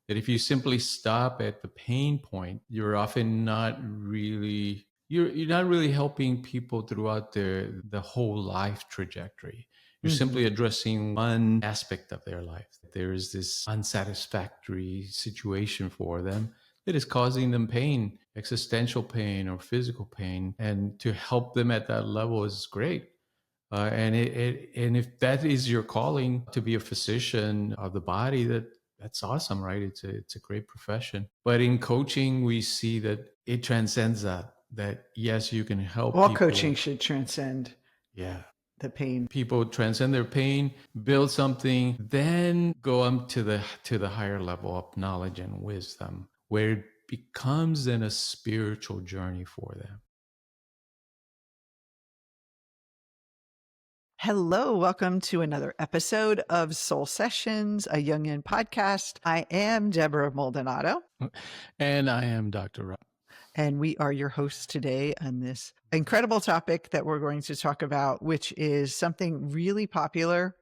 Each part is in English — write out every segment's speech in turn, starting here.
that if you simply stop at the pain point, you're often not really you're not really helping people throughout the whole life trajectory. You're simply addressing one aspect of their life. There is this unsatisfactory situation for them that is causing them pain, existential pain or physical pain. And to help them at that level is great. And if that is your calling to be a physician of the body, that's awesome, right? It's a great profession. But in coaching, we see that it transcends that. That yes, you can help All people. coaching should transcend the pain. People transcend their pain, build something, then go up to the higher level of knowledge and wisdom, where it becomes then a spiritual journey for them. Hello, welcome to another episode of Soul Sessions, a Jungian podcast. I am Debra Maldonado. And I am Dr. Rob. And we are your hosts today on this incredible topic that we're going to talk about, which is something really popular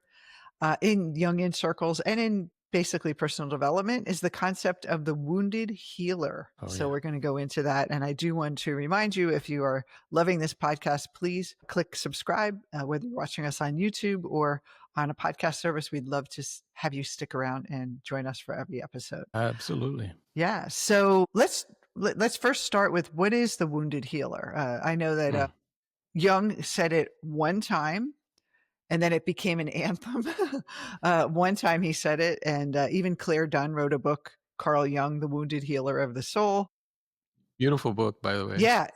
in Jungian circles and in basically personal development, is the concept of the wounded healer. So we're going to go into that. And I do want to remind you, if you are loving this podcast, please click subscribe, whether you're watching us on YouTube or on a podcast service. We'd love to have you stick around and join us for every episode. Absolutely. Yeah. So let's first start with, what is the wounded healer? I know that Jung said it one time, and then it became an anthem. One time he said it, and even Claire Dunn wrote a book, Carl Jung, The Wounded Healer of the Soul. Beautiful book, by the way. Yeah,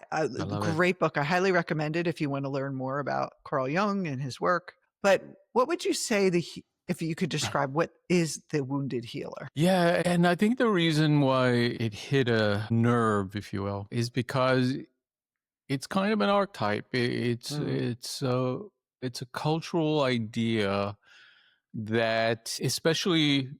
great book. I highly recommend it if you want to learn more about Carl Jung and his work. But what would you say if you could describe what is the wounded healer? Yeah, and I think the reason why it hit a nerve, if you will, is because it's kind of an archetype. It's a cultural idea that, especially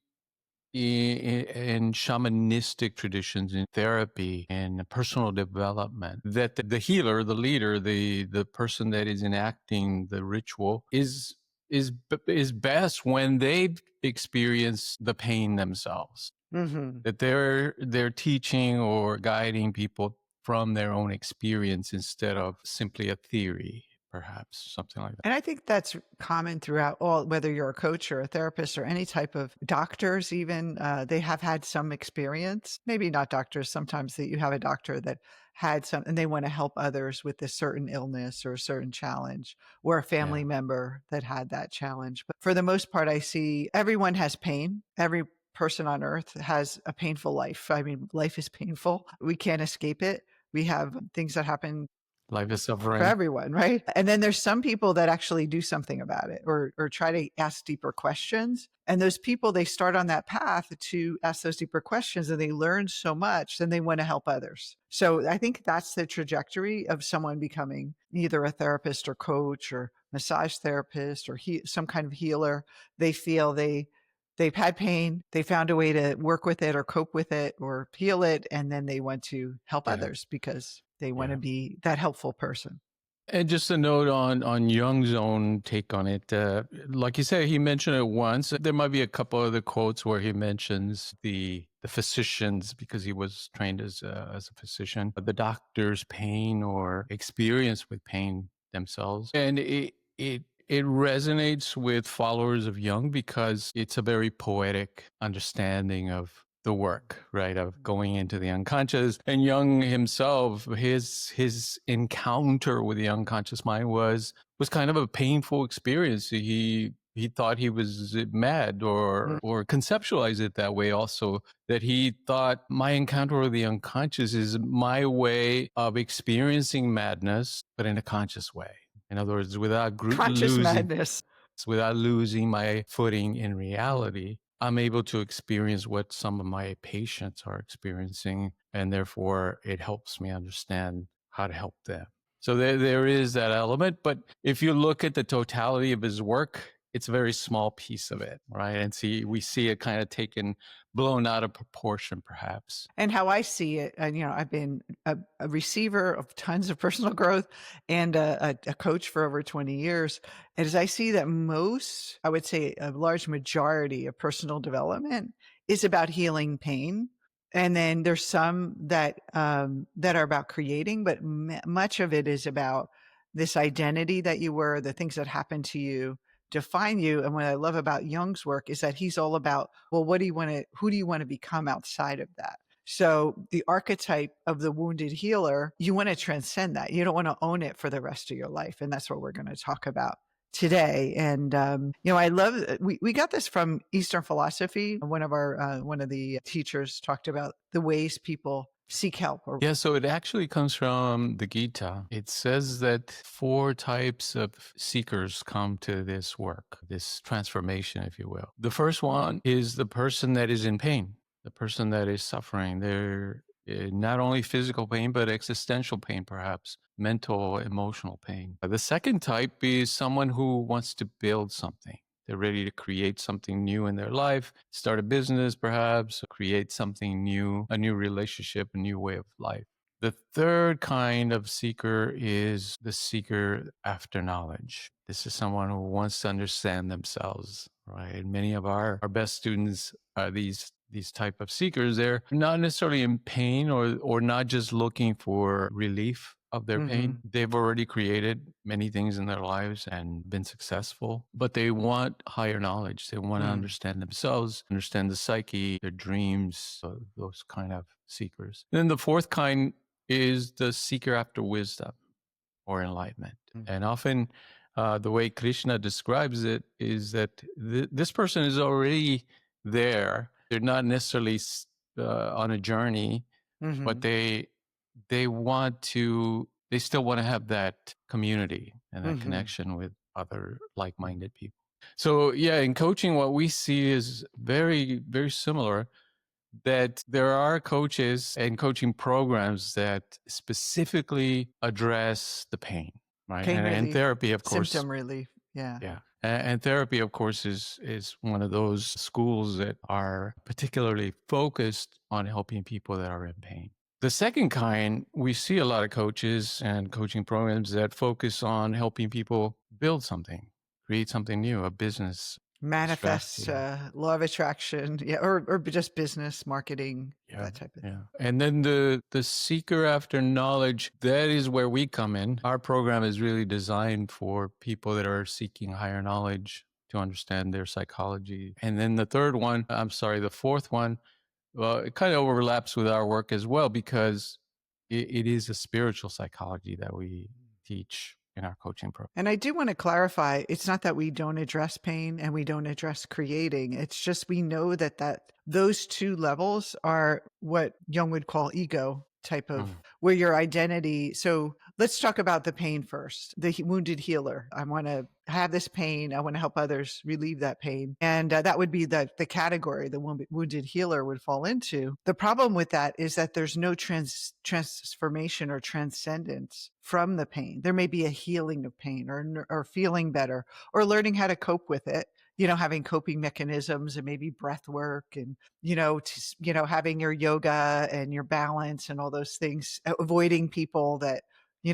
in shamanistic traditions, in therapy and personal development, that the healer, the leader, the person that is enacting the ritual is best when they've experienced the pain themselves. That they're teaching or guiding people from their own experience instead of simply a theory, perhaps, something like that. And I think that's common throughout whether you're a coach or a therapist or any type of doctors, even they have had some experience, maybe not doctors. Sometimes that you have a doctor that had some, and they want to help others with a certain illness or a certain challenge, or a family member that had that challenge. But for the most part, I see everyone has pain. Every person on earth has a painful life. I mean, life is painful. We can't escape it. We have things that happen. Life is suffering For everyone, right? And then there's some people that actually do something about it, or try to ask deeper questions. And those people, they start on that path to ask those deeper questions, and they learn so much, then they want to help others. So I think that's the trajectory of someone becoming either a therapist or coach or massage therapist or some kind of healer. They feel they've had pain, they found a way to work with it or cope with it or heal it, and then they want to help others because they want to be that helpful person. And just a note on Jung's own take on it. Like you said, he mentioned it once. There might be a couple other quotes where he mentions the physicians, because he was trained as a physician, the doctor's pain or experience with pain themselves. And it resonates with followers of Jung because it's a very poetic understanding of the work, right, of going into the unconscious. And Jung himself, his encounter with the unconscious mind was kind of a painful experience. He thought he was mad, or conceptualized it that way also, that he thought my encounter with the unconscious is my way of experiencing madness, but in a conscious way. In other words, without madness, without losing my footing in reality, I'm able to experience what some of my patients are experiencing, and therefore it helps me understand how to help them. So there is that element. But if you look at the totality of his work, it's a very small piece of it, right? And we see it kind of blown out of proportion, perhaps. And how I see it, and I've been a receiver of tons of personal growth and a coach for over 20 years. And as I see that I would say a large majority of personal development is about healing pain. And then there's some that that are about creating, but much of it is about this identity that you were, the things that happened to you define you. And what I love about Jung's work is that he's all about, well, what do you want to, who do you want to become outside of that? So the archetype of the wounded healer, you want to transcend that. You don't want to own it for the rest of your life. And that's what we're going to talk about today. And, I love, we got this from Eastern philosophy. One of the teachers talked about the ways people seek help. Yeah, so it actually comes from the Gita. It says that 4 types of seekers come to this work, this transformation, if you will. The first one is the person that is in pain, the person that is suffering. They're not only physical pain, but existential pain, perhaps mental, emotional pain. The second type is someone who wants to build something. They're ready to create something new in their life, start a business, perhaps, create something new, a new relationship, a new way of life. The third kind of seeker is the seeker after knowledge. This is someone who wants to understand themselves, right? And many of our best students are these type of seekers. They're not necessarily in pain or not just looking for relief of their pain. They've already created many things in their lives and been successful, but they want higher knowledge. They want to understand themselves, understand the psyche, their dreams, those kind of seekers. Then the fourth kind is the seeker after wisdom or enlightenment. And often the way Krishna describes it is that this person is already there. They're not necessarily on a journey, but they still want to have that community and that connection with other like-minded people. So yeah, in coaching, what we see is very, very similar, that there are coaches and coaching programs that specifically address the pain, right? Pain And relief, therapy, of course. symptom relief. Yeah. Yeah. And therapy, of course, is one of those schools that are particularly focused on helping people that are in pain. The second kind, we see a lot of coaches and coaching programs that focus on helping people build something, create something new, a business, Manifest law of attraction, or just business marketing, that type of thing. Yeah. And then the seeker after knowledge, that is where we come in. Our program is really designed for people that are seeking higher knowledge to understand their psychology. And then the fourth one, well, it kind of overlaps with our work as well, because it is a spiritual psychology that we teach in our coaching program. And I do want to clarify, it's not that we don't address pain and we don't address creating. It's just we know that those two levels are what Jung would call ego type of, where your identity. So let's talk about the pain first. The wounded healer. I want to have this pain. I want to help others relieve that pain. And that would be the category the wounded healer would fall into. The problem with that is that there's no transformation or transcendence from the pain. There may be a healing of pain or feeling better or learning how to cope with it. Having coping mechanisms and maybe breath work and, having your yoga and your balance and all those things, avoiding people that,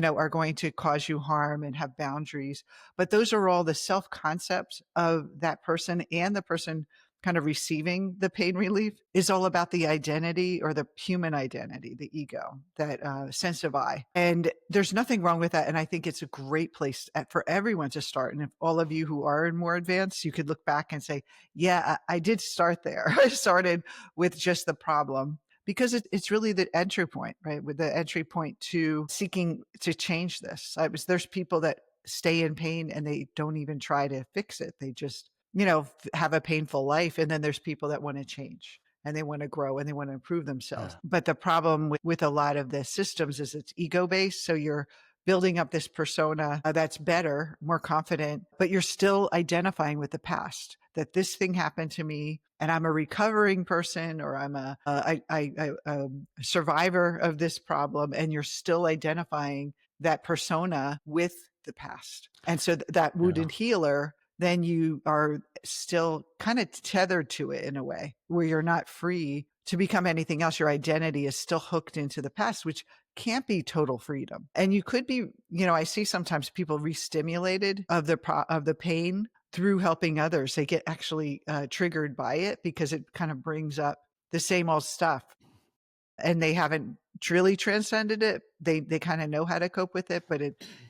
are going to cause you harm and have boundaries. But those are all the self-concepts of that person, and the person kind of receiving the pain relief is all about the identity or the human identity, the ego, that sense of I. And there's nothing wrong with that. And I think it's a great place for everyone to start. And if all of you who are in more advanced, you could look back and say, yeah, I did start there. I started with just the problem, because it's really the entry point, right? With the entry point to seeking to change this. There's people that stay in pain and they don't even try to fix it. They just have a painful life. And then there's people that want to change and they want to grow and they want to improve themselves. Yeah. But the problem with a lot of the systems is it's ego-based. So you're building up this persona that's better, more confident, but you're still identifying with the past, that this thing happened to me and I'm a recovering person, or I'm a survivor of this problem. And you're still identifying that persona with the past. And so that wounded healer, then you are still kind of tethered to it in a way where you're not free to become anything else. Your identity is still hooked into the past, which can't be total freedom. And you could be, I see sometimes people re-stimulated of the pain. through helping others, they get actually triggered by it because it kind of brings up the same old stuff, and they haven't truly transcended it. They kind of know how to cope with it, but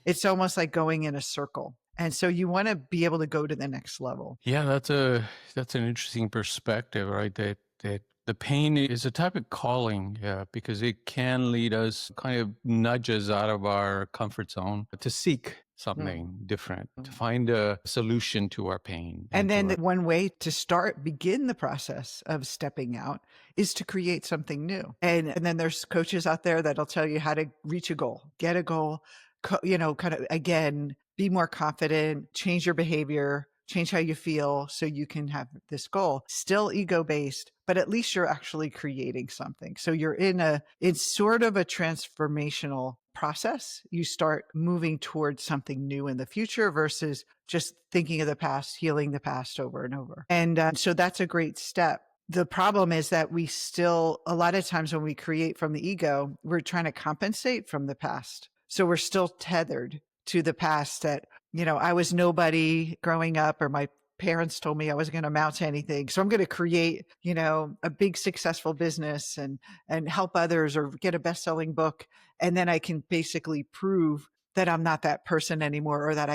it's almost like going in a circle. And so you want to be able to go to the next level. Yeah, that's an interesting perspective, right? That the pain is a type of calling, yeah, because it can lead us, kind of nudge us out of our comfort zone to seek Mm. something different, to find a solution to our pain And and to then our. one way to begin the process of stepping out is to create something new. And then there's coaches out there that'll tell you how to reach a goal, get a goal, kind of again, be more confident, change your behavior, change how you feel so you can have this goal. Still ego based, but at least you're actually creating something. So it's sort of a transformational process. You start moving towards something new in the future versus just thinking of the past, healing the past over and over. And so that's a great step. The problem is that a lot of times when we create from the ego, we're trying to compensate from the past. So we're still tethered to the past that, I was nobody growing up, or my parents told me I wasn't going to amount to anything. So I'm going to create, a big successful business and help others or get a best-selling book. And then I can basically prove that I'm not that person anymore, or that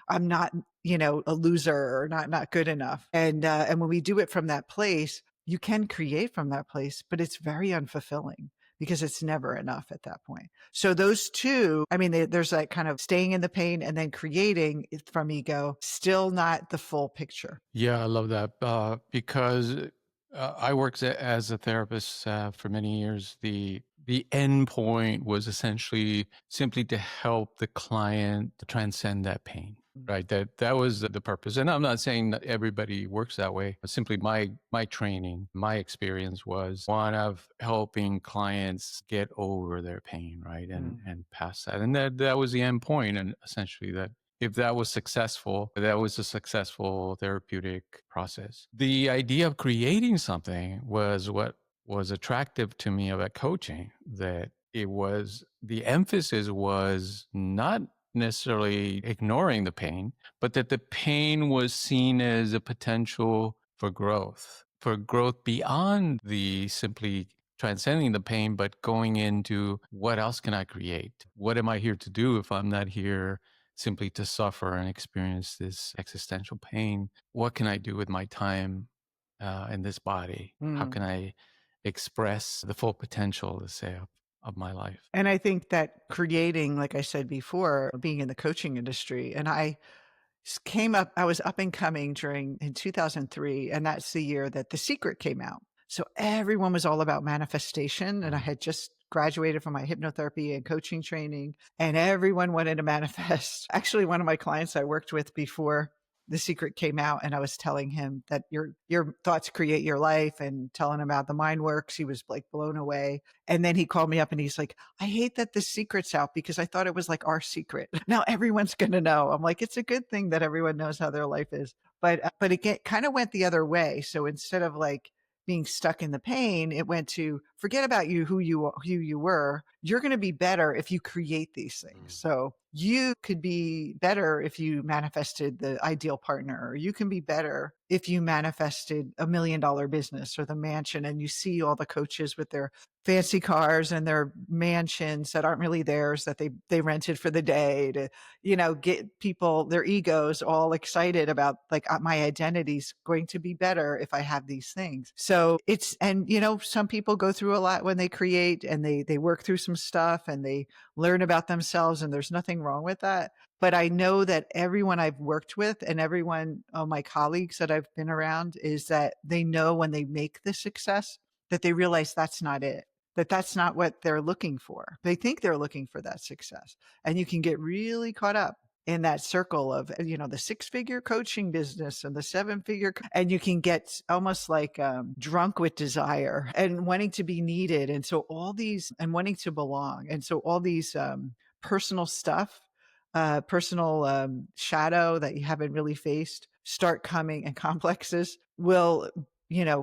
I'm not, a loser or not good enough. And when we do it from that place, you can create from that place, but it's very unfulfilling because it's never enough at that point. So those two, I mean, there's that kind of staying in the pain and then creating it from ego, still not the full picture. Yeah, I love that because I worked as a therapist for many years. The end point was essentially simply to help the client transcend that pain. Right. That was the purpose. And I'm not saying that everybody works that way. Simply my training, my experience was one of helping clients get over their pain, right? And past that. And that was the end point. And essentially that if that was successful, that was a successful therapeutic process. The idea of creating something was what was attractive to me about coaching, that the emphasis was not necessarily ignoring the pain, but that the pain was seen as a potential for growth beyond the simply transcending the pain, but going into what else can I create? What am I here to do if I'm not here simply to suffer and experience this existential pain? What can I do with my time in this body? How Mm. can I express the full potential, let's say, of my life? And I think that creating, like I said before, being in the coaching industry, and I was up and coming in 2003, and that's the year that The Secret came out. So everyone was all about manifestation, and I had just graduated from my hypnotherapy and coaching training, and everyone wanted to manifest. Actually, one of my clients I worked with before The Secret came out, and I was telling him that your thoughts create your life, and telling him how the mind works. He was like blown away. And then he called me up and he's like, I hate that The Secret's out because I thought it was like our secret. Now everyone's going to know. I'm like, it's a good thing that everyone knows how their life is. But it kind of went the other way. So instead of like being stuck in the pain, it went to forget about who you were. You're going to be better if you create these things. So you could be better if you manifested the ideal partner, or you can be better if you manifested $1 million business or the mansion. And you see all the coaches with their fancy cars and their mansions that aren't really theirs, that they rented for the day to, get people, their egos all excited about like, my identity's going to be better if I have these things. So some people go through a lot when they create, and they work through some stuff and they learn about themselves, and there's nothing wrong with that. But I know that everyone I've worked with and everyone, my colleagues that I've been around, is that they know when they make the success that they realize that's not it, that that's not what they're looking for. They think they're looking for that success. And you can get really caught up in that circle of, the 6-figure coaching business and the 7-figure, and you can get almost like drunk with desire and wanting to be needed. And so and wanting to belong. And so all these personal stuff, personal shadow that you haven't really faced start coming, and complexes will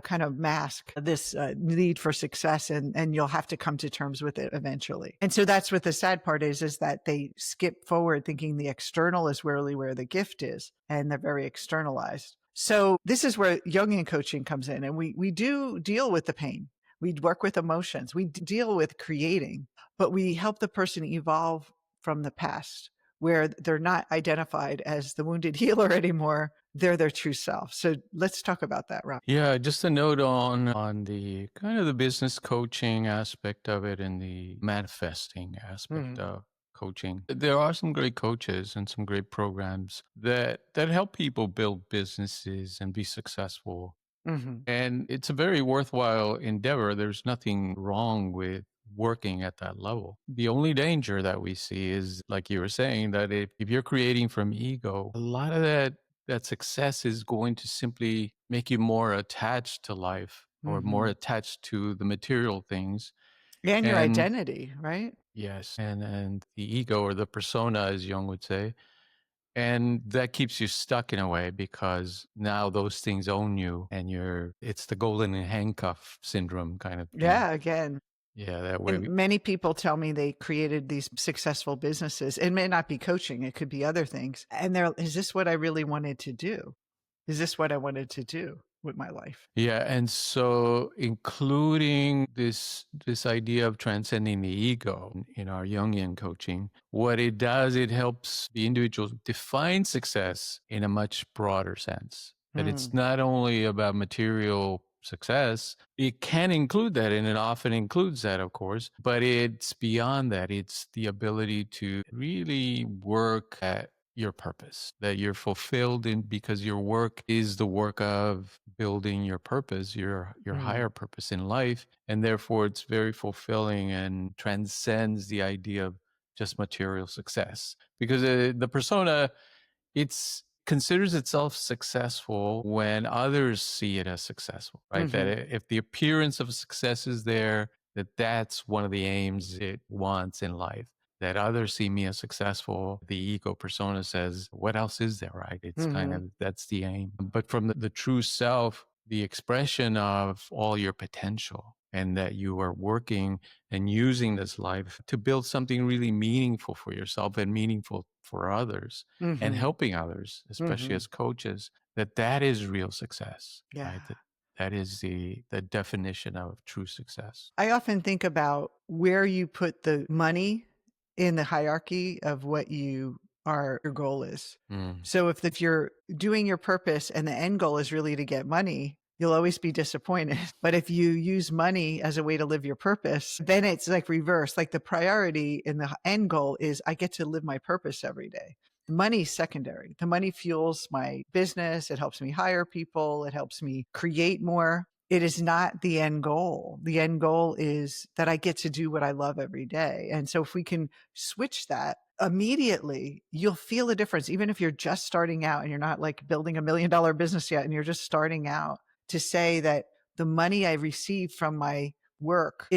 kind of mask this need for success, and you'll have to come to terms with it eventually. And so that's what the sad part is that they skip forward thinking the external is really where the gift is, and they're very externalized. So this is where Jungian coaching comes in, and we do deal with the pain. We work with emotions. We deal with creating, but we help the person evolve from the past where they're not identified as the wounded healer anymore. They're their true self. So let's talk about that, Rob. Yeah, just a note on the kind of the business coaching aspect of it and the manifesting aspect Mm-hmm. of coaching. There are some great coaches and some great programs that help people build businesses and be successful. Mm-hmm. And it's a very worthwhile endeavor. There's nothing wrong with working at that level. The only danger that we see is, like you were saying, that if you're creating from ego, a lot of that success is going to simply make you more attached to life or more Mm-hmm. attached to the material things. And your And identity, right? yes, and the ego or the persona, as Jung would say, and that keeps you stuck in a way because now those things own you and it's the golden handcuff syndrome kind of thing. Yeah, again. Yeah, that way. And many people tell me they created these successful businesses. It may not be coaching, it could be other things. And is this what I really wanted to do? Is this what I wanted to do with my life? Yeah, and so including this idea of transcending the ego in our Jungian coaching, what it does, it helps the individual define success in a much broader sense. That it's Mm, not only about material success, it can include that, and it often includes that, of course, but it's beyond that. It's the ability to really work at your purpose, that you're fulfilled in because your work is the work of building your purpose, your mm, higher purpose in life. And therefore it's very fulfilling and transcends the idea of just material success. Because the persona, it's considers itself successful when others see it as successful, right? That hmm if the appearance of success is there, that's one of the aims it wants in life. That others see me as successful, the ego persona says, what else is there, right? It's kind hmm of, that's the aim. But from the true self, the expression of all your potential and that you are working and using this life to build something really meaningful for yourself and meaningful for others and hmm helping others, especially hmm as coaches, that is real success, Yeah. right? That is the definition of true success. I often think about where you put the money in the hierarchy of what your goal is. Mm. So if you're doing your purpose and the end goal is really to get money, you'll always be disappointed. But if you use money as a way to live your purpose, then it's like reverse. Like the priority in the end goal is I get to live my purpose every day. Money's secondary. The money fuels my business. It helps me hire people. It helps me create more. It is not the end goal. The end goal is that I get to do what I love every day. And so if we can switch that immediately, you'll feel a difference. Even if you're just starting out and you're not like building $1 million business yet and you're just starting out, to say that the money I receive from my work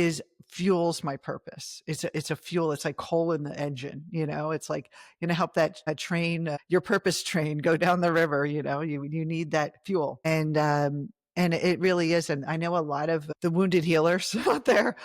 fuels my purpose. It's a fuel. It's like coal in the engine, it's like, help that a train, your purpose train go down the river, you need that fuel. And it really is. And I know a lot of the wounded healers out there,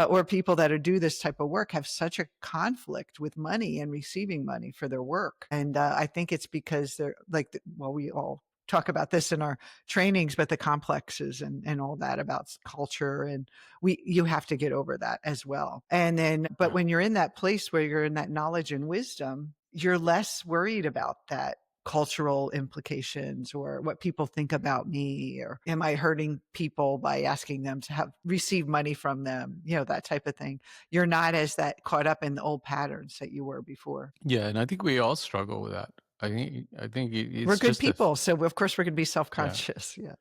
or people that do this type of work have such a conflict with money and receiving money for their work. And I think it's because they're like, well, we all talk about this in our trainings, but the complexes and all that about culture, and you have to get over that as well. And then, but Yeah. when you're in that place where you're in that knowledge and wisdom, you're less worried about that cultural implications or what people think about me, or am I hurting people by asking them to receive money from them, that type of thing. You're not as that caught up in the old patterns that you were before. Yeah, and I think we all struggle with that. I think We're it's good just people, so of course we're going to be yeah, self-conscious. Yeah.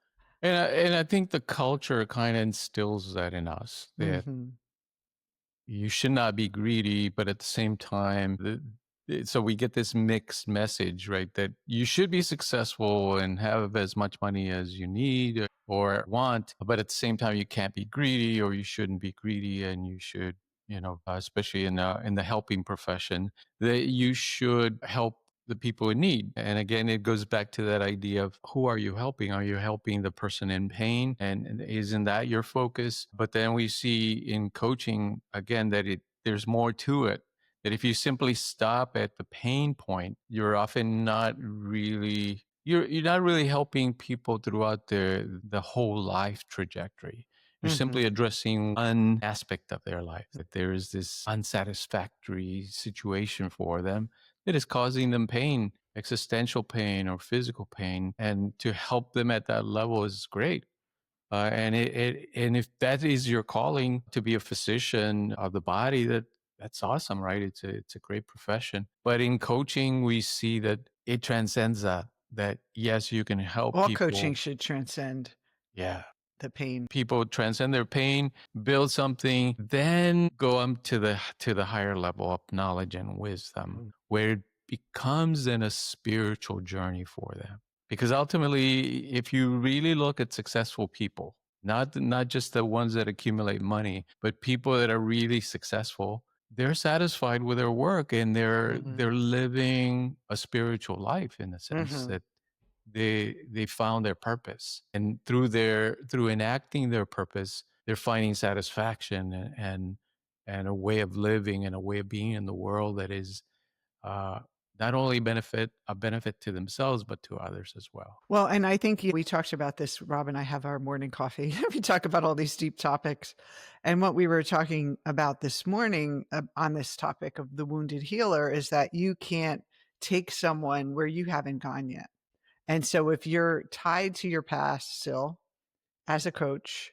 and I think the culture kind of instills that in us that Hmm. you should not be greedy, but at the same time, so we get this mixed message, right? That you should be successful and have as much money as you need or want, but at the same time, you can't be greedy, or you shouldn't be greedy, and you should, especially in the helping profession, that you should help the people in need. And again, it goes back to that idea of who are you helping? Are you helping the person in pain? And isn't that your focus? But then we see in coaching, again, that there's more to it. That if you simply stop at the pain point, you're often not really you're not really helping people throughout the whole life trajectory. You're simply Mhm. addressing one aspect of their life, that there is this unsatisfactory situation for them that is causing them pain, existential pain or physical pain. And to help them at that level is great. And if that is your calling to be a physician of the body, that's awesome, right? It's a great profession. But in coaching, we see that it transcends that. That yes, you can help All coaching people. should transcend Yeah, the pain. people transcend their pain, build something, then go up to the higher level of knowledge and wisdom, where it becomes then a spiritual journey for them. Because ultimately, if you really look at successful people, not just the ones that accumulate money, but people that are really successful, they're satisfied with their work and Mhm. they're living a spiritual life in the sense Mhm. that they found their purpose, and through enacting their purpose, they're finding satisfaction and a way of living and a way of being in the world that is uh, not only a benefit to themselves but to others as well. Well, and I think we talked about this. Rob and I have our morning coffee. We talk about all these deep topics. And what we were talking about this morning on this topic of the wounded healer is that you can't take someone where you haven't gone yet. And so if you're tied to your past still as a coach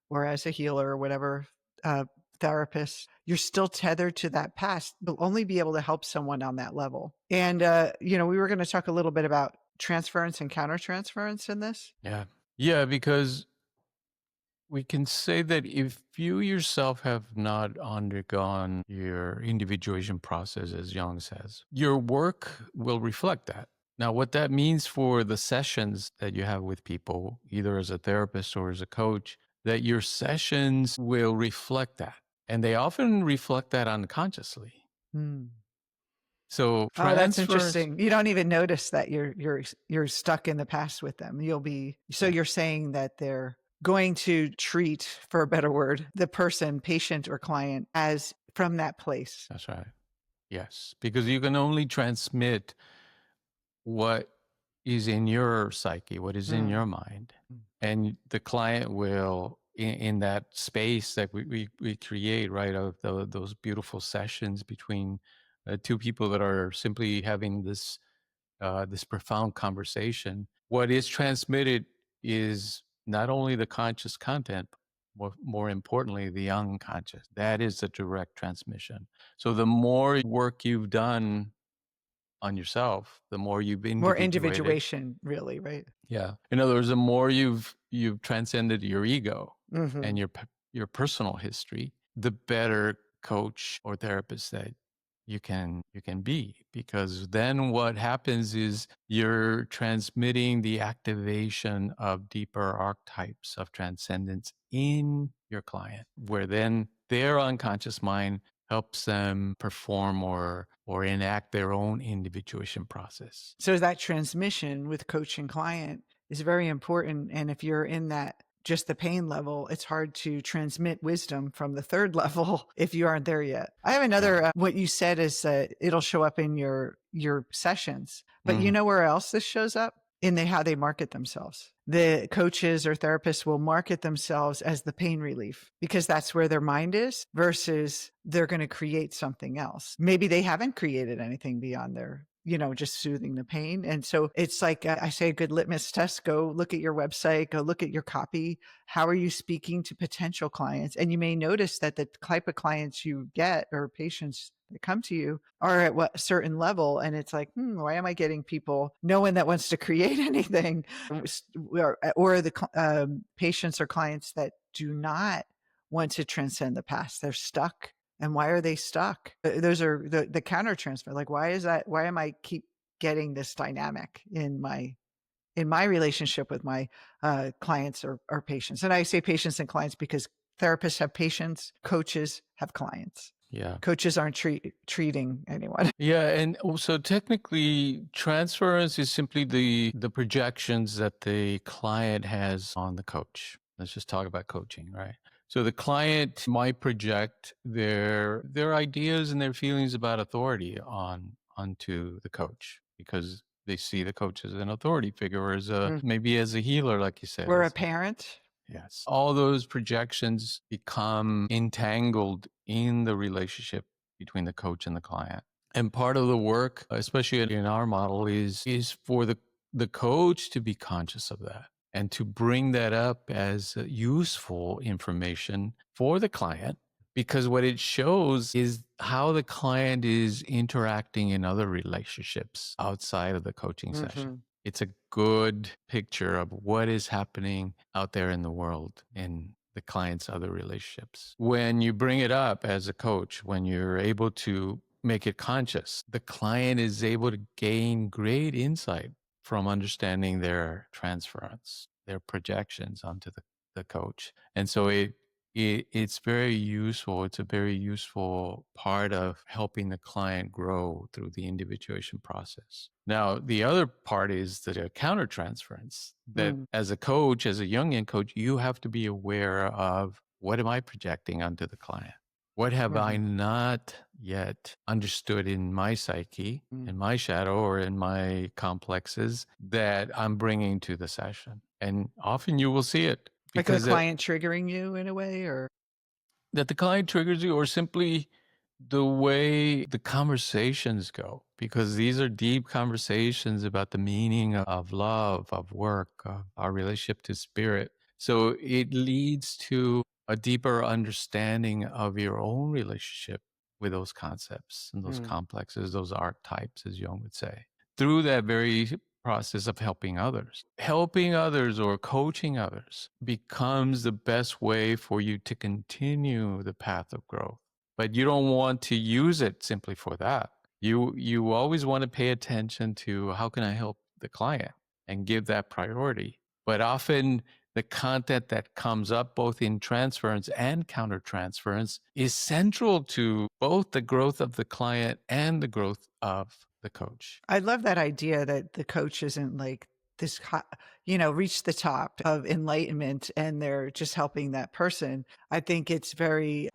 or as a healer or whatever, uh, therapist, you're still tethered to that past. You'll only be able to help someone on that level. And, we were going to talk a little bit about transference and countertransference in this. Yeah, yeah, because we can say that if you yourself have not undergone your individuation process, as Jung says, your work will reflect that. Now, what that means for the sessions that you have with people, either as a therapist or as a coach, that your sessions will reflect that. And they often reflect that unconsciously. Hmm. So Oh, that's transfers, interesting. You don't even notice that you're stuck in the past with them. So yeah, you're saying that they're going to treat, for a better word, the person, patient or client as from that place. that's right. Yes, because you can only transmit what is in your psyche, what is in Mm. your mind. And the client will, in that space that we create, right, of those beautiful sessions between two people that are simply having this profound conversation, what is transmitted is not only the conscious content, more importantly, the unconscious. That is the direct transmission. So the more work you've done on yourself, the more you've More individuated. individuation, really, right? Yeah. In other words, the more you've transcended your ego and Mhm. your personal history, the better coach or therapist that you can be, because then what happens is you're transmitting the activation of deeper archetypes of transcendence in your client, where then their unconscious mind helps them perform or enact their own individuation process. So that transmission with coach and client is very important. And if you're in that just the pain level, it's hard to transmit wisdom from the third level if you aren't there yet. I have Yeah. another. What you said is it'll show up in your sessions, but you Mhm. know where else this shows up? In how they market themselves. The coaches or therapists will market themselves as the pain relief because that's where their mind is versus they're going to create something else. Maybe they haven't created anything beyond their, just soothing the pain. And so it's like I say a good litmus test, go look at your website, go look at your copy. How are you speaking to potential clients? And you may notice that the type of clients you get or patients that come to you are at what certain level. And it's like, why am I getting people, no one that wants to create anything or the patients or clients that do not want to transcend the past. They're stuck. And why are they stuck? Those are the counter transfer. Like, why is that? Why am I keep getting this dynamic in my relationship with my clients or patients? And I say patients and clients because therapists have patients, coaches have clients. Yeah. Coaches aren't treating anyone. Yeah, and also technically transference is simply the projections that the client has on the coach. Let's just talk about coaching, right? So the client might project their ideas and their feelings about authority onto the coach because they see the coach as an authority figure or as a Mm. maybe as a healer, like you said. We're a parent. Yes. All those projections become entangled in the relationship between the coach and the client. And part of the work, especially in our model, is for the coach to be conscious of that and to bring that up as useful information for the client. Because what it shows is how the client is interacting in other relationships outside of the coaching session. It's a good picture of what is happening out there in the world in the client's other relationships. When you bring it up as a coach, when you're able to make it conscious, the client is able to gain great insight from understanding their transference, their projections onto the coach. And so it's very useful. It's a very useful part of helping the client grow through the individuation process. Now, the other part is the countertransference that as a coach, as a Jungian coach, you have to be aware of what am I projecting onto the client? What have I not yet understood in my psyche, in my shadow, or in my complexes that I'm bringing to the session? And often you will see it Like the because client triggering you in a way, or that the client triggers you, or simply the way the conversations go, because these are deep conversations about the meaning of love, of work, of our relationship to spirit. So it leads to a deeper understanding of your own relationship with those concepts and those complexes, those archetypes, as Jung would say, through that very process of helping others. Helping others or coaching others becomes the best way for you to continue the path of growth. But you don't want to use it simply for that. You always want to pay attention to how can I help the client and give that priority. But often the content that comes up both in transference and countertransference is central to both the growth of the client and the growth of the coach. I love that idea that the coach isn't like this, reach the top of enlightenment and they're just helping that person. I think it's very,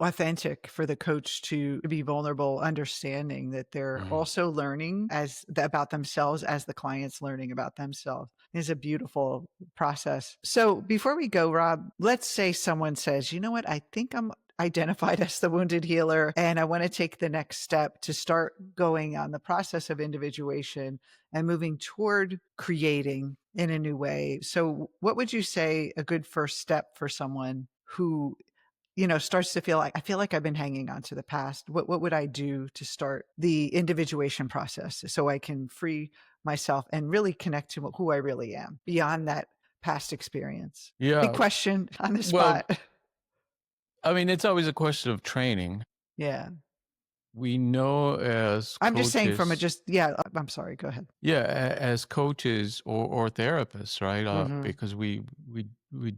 authentic for the coach to be vulnerable, understanding that they're also learning about themselves as the client's learning about themselves. Is a beautiful process. So before we go, Rob, let's say someone says, you know what, I think I'm identified as the wounded healer and I want to take the next step to start going on the process of individuation and moving toward creating in a new way. So what would you say a good first step for someone who starts to feel like, I feel like I've been hanging on to the past. What would I do to start the individuation process so I can free myself and really connect to who I really am beyond that past experience? Big Yeah. question on the Well, spot. I mean, it's always a question of training. Yeah. We know as I'm just saying from a coaches, I'm sorry. Go ahead. as coaches or therapists, right? Hmm. Because we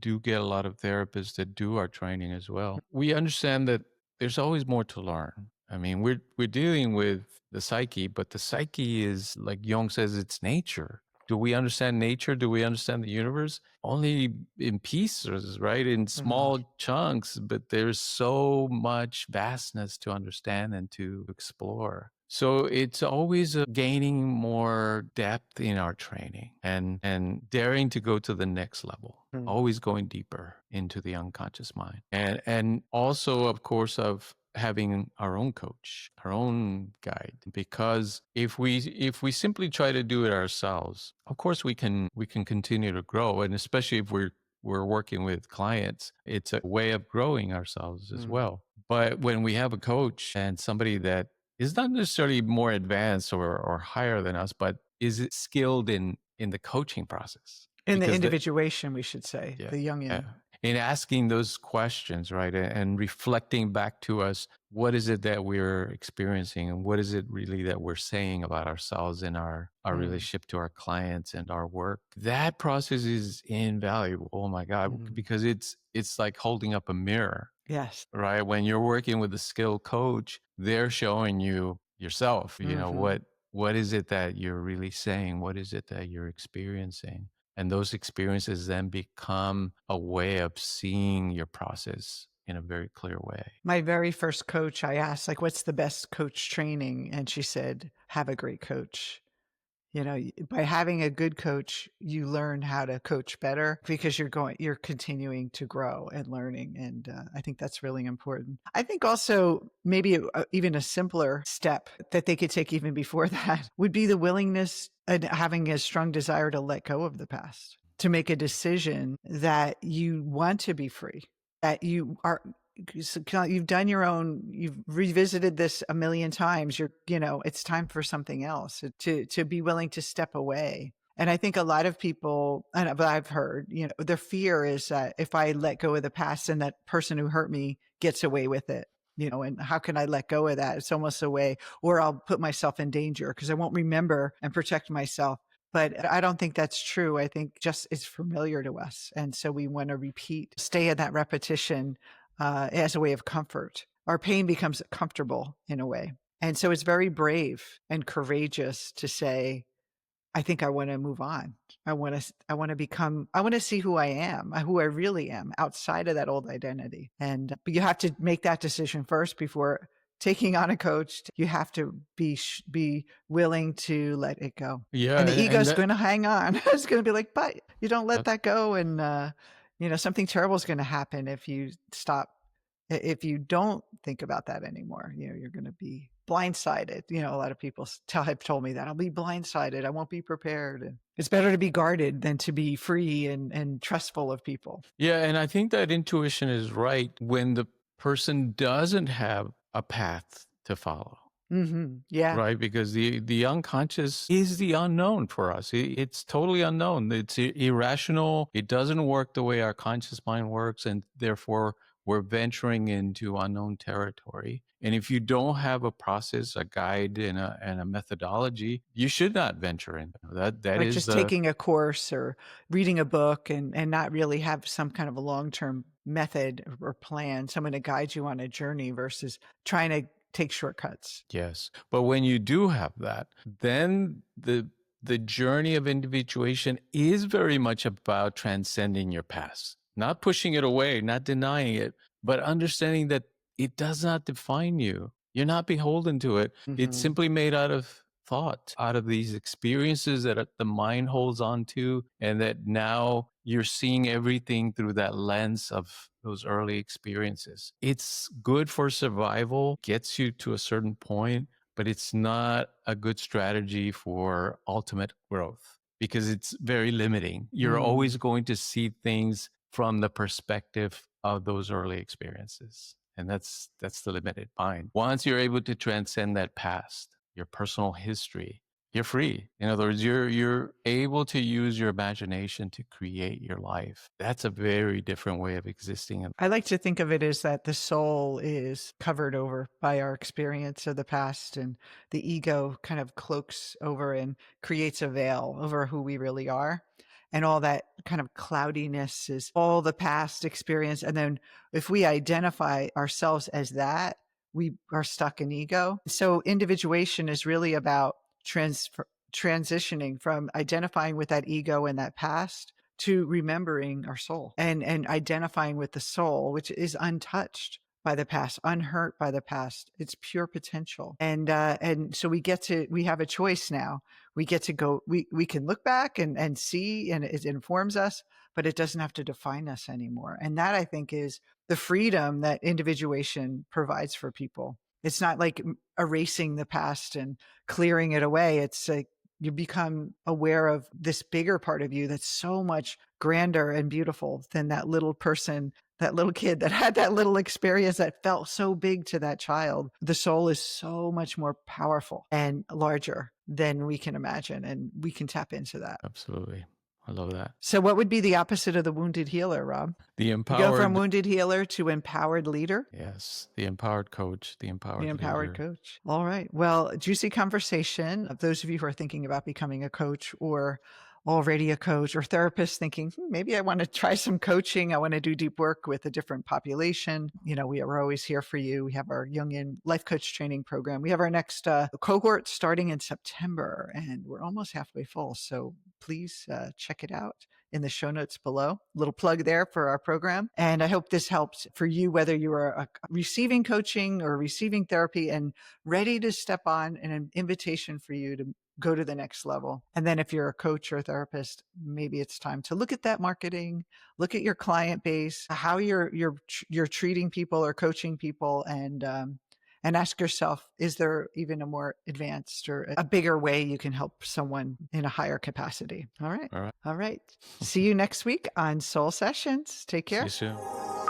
do get a lot of therapists that do our training as well. We understand that there's always more to learn. I mean, we're dealing with the psyche, but the psyche is, like Jung says, it's nature. Do we understand nature? Do we understand the universe? Only in pieces, right? In small chunks, but there's so much vastness to understand and to explore. So it's always gaining more depth in our training and daring to go to the next level, always going deeper into the unconscious mind. And also, of course, of having our own coach, our own guide, because if we simply try to do it ourselves, of course we can continue to grow, and especially if we're working with clients, it's a way of growing ourselves as well. But when we have a coach and somebody that is not necessarily more advanced or higher than us, but is skilled in the coaching process, In the because individuation, we should say, yeah, the Jungian. yeah. In asking those questions, right, and reflecting back to us, what is it that we're experiencing, and what is it really that we're saying about ourselves and our relationship to our clients and our work? That process is invaluable. Oh my God, because it's like holding up a mirror Yes. right? When you're working with a skilled coach, they're showing you yourself, Hmm. what is it that you're really saying? What is it that you're experiencing? And those experiences then become a way of seeing your process in a very clear way. My very first coach, I asked, like, what's the best coach training? And she said, have a great coach. By having a good coach, you learn how to coach better because you're continuing to grow and learning. And I think that's really important. I think also maybe even a simpler step that they could take even before that would be the willingness and having a strong desire to let go of the past, to make a decision that you want to be free, that you've done your own, you've revisited this a million times. It's time for something else, to be willing to step away. And I think a lot of people, but I've heard, their fear is that if I let go of the past and that person who hurt me gets away with it, and how can I let go of that? It's almost a way, or I'll put myself in danger because I won't remember and protect myself. But I don't think that's true. I think just it's familiar to us. And so we want to stay in that repetition as a way of comfort. Our pain becomes comfortable in a way. And so it's very brave and courageous to say, I think I want to move on. I want to see who I am, who I really am outside of that old identity. But you have to make that decision first before taking on a coach. You have to be willing to let it go. Yeah, And the ego and is that, going to hang on. It's going to be like, but you don't let that that go. And, something terrible is going to happen if you stop. If you don't think about that anymore, you're going to be blindsided. A lot of people have told me that I'll be blindsided. I won't be prepared. And it's better to be guarded than to be free and trustful of people. yeah, and I think that intuition is right when the person doesn't have a path to follow. Yeah. Right, because the unconscious is the unknown for us. It's totally unknown. It's irrational. It doesn't work the way our conscious mind works, and therefore we're venturing into unknown territory. And if you don't have a process, a guide, and a methodology, you should not venture in. That Like is just the taking a course or reading a book and not really have some kind of a long-term method or plan, someone to guide you on a journey versus trying to take shortcuts. yes. But when you do have that, then the journey of individuation is very much about transcending your past, not pushing it away, not denying it, but understanding that it does not define you. You're not beholden to it. It's Hmm. simply made out of thought, out of these experiences that the mind holds on to, and that now you're seeing everything through that lens of those early experiences. It's good for survival, gets you to a certain point, but it's not a good strategy for ultimate growth because it's very limiting. You're always going to see things from the perspective of those early experiences. And that's the limited mind. Once you're able to transcend that past, your personal history, you're free. In other words, you're able to use your imagination to create your life. That's a very different way of existing. I like to think of it as that the soul is covered over by our experience of the past, and the ego kind of cloaks over and creates a veil over who we really are. And all that kind of cloudiness is all the past experience. And then if we identify ourselves as that, we are stuck in ego. So individuation is really about transitioning from identifying with that ego and that past to remembering our soul and identifying with the soul, which is untouched by the past, unhurt by the past. It's pure potential. And so we have a choice now. We get to go, we can look back and see, and it informs us, but it doesn't have to define us anymore. And that, I think, is the freedom that individuation provides for people. It's not like erasing the past and clearing it away. It's like you become aware of this bigger part of you that's so much grander and beautiful than that little person, that little kid that had that little experience that felt so big to that child. The soul is so much more powerful and larger than we can imagine, and we can tap into that. Absolutely. I love that. So what would be the opposite of the wounded healer, Rob? The You go from empowered, wounded healer to empowered leader? yes, the empowered coach, the The empowered empowered leader. coach. All right. Well, juicy conversation. Of those of you who are thinking about becoming a coach or already a coach, or therapists thinking, maybe I want to try some coaching. I want to do deep work with a different population. We're always here for you. We have our Jungian life coach training program. We have our next cohort starting in September, and we're almost halfway full. So please check it out in the show notes below. Little plug there for our program. And I hope this helps for you, whether you are receiving coaching or receiving therapy and ready to step on an invitation for you to go to the next level. And then if you're a coach or a therapist, maybe it's time to look at that marketing, look at your client base, how you're treating people or coaching people, and ask yourself, is there even a more advanced or a bigger way you can help someone in a higher capacity? All right. All right. All right. See you next week on Soul Sessions. Take care. See you soon.